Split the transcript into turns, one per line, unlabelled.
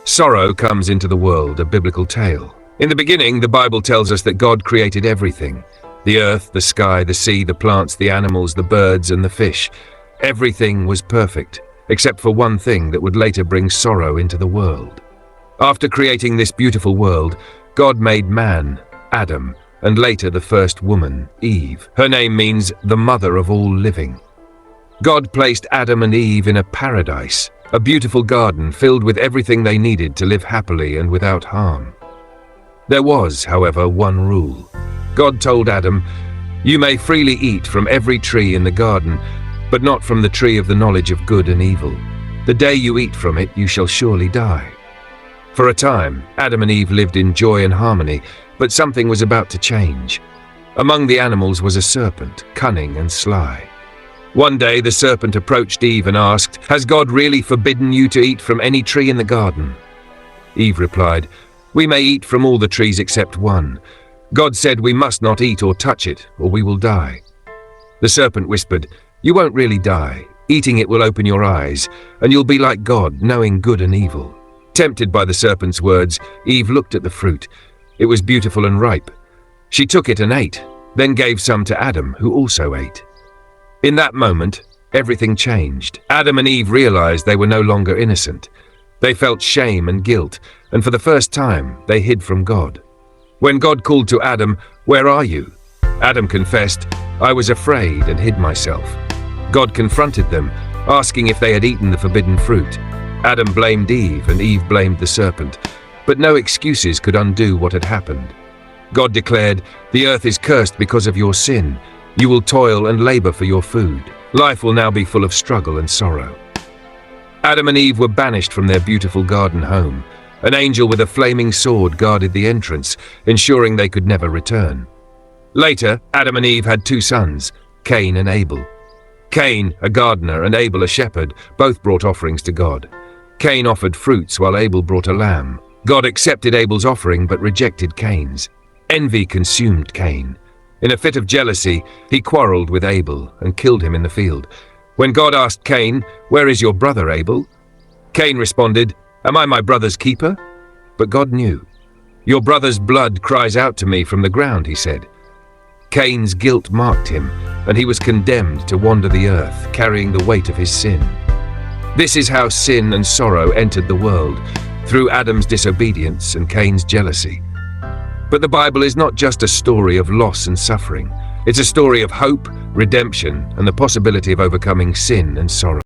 Sorrow comes into the world, a biblical tale. In the beginning, the Bible tells us that God created everything. The earth, the sky, the sea, the plants, the animals, the birds, and the fish. Everything was perfect, except for one thing that would later bring sorrow into the world. After creating this beautiful world, God made man, Adam, and later the first woman, Eve. Her name means the mother of all living. God placed Adam and Eve in a paradise, a beautiful garden filled with everything they needed to live happily and without harm. There was, however, one rule. God told Adam, "You may freely eat from every tree in the garden, but not from the tree of the knowledge of good and evil. The day you eat from it, you shall surely die." For a time, Adam and Eve lived in joy and harmony, but something was about to change. Among the animals was a serpent, cunning and sly. One day the serpent approached Eve and asked, "Has God really forbidden you to eat from any tree in the garden?" Eve replied, "We may eat from all the trees except one. God said we must not eat or touch it, or we will die." The serpent whispered, "You won't really die. Eating it will open your eyes, and you'll be like God, knowing good and evil." Tempted by the serpent's words, Eve looked at the fruit. It was beautiful and ripe. She took it and ate, then gave some to Adam, who also ate. In that moment, everything changed. Adam and Eve realized they were no longer innocent. They felt shame and guilt, and for the first time, they hid from God. When God called to Adam, "Where are you?" Adam confessed, "I was afraid and hid myself." God confronted them, asking if they had eaten the forbidden fruit. Adam blamed Eve, and Eve blamed the serpent, but no excuses could undo what had happened. God declared, "The earth is cursed because of your sin. You will toil and labor for your food. Life will now be full of struggle and sorrow." Adam and Eve were banished from their beautiful garden home. An angel with a flaming sword guarded the entrance, ensuring they could never return. Later, Adam and Eve had two sons, Cain and Abel. Cain, a gardener, and Abel, a shepherd, both brought offerings to God. Cain offered fruits while Abel brought a lamb. God accepted Abel's offering but rejected Cain's. Envy consumed Cain. In a fit of jealousy, he quarreled with Abel and killed him in the field. When God asked Cain, "Where is your brother Abel?" Cain responded, "Am I my brother's keeper?" But God knew. "Your brother's blood cries out to me from the ground," he said. Cain's guilt marked him, and he was condemned to wander the earth, carrying the weight of his sin. This is how sin and sorrow entered the world, through Adam's disobedience and Cain's jealousy. But the Bible is not just a story of loss and suffering. It's a story of hope, redemption, and the possibility of overcoming sin and sorrow.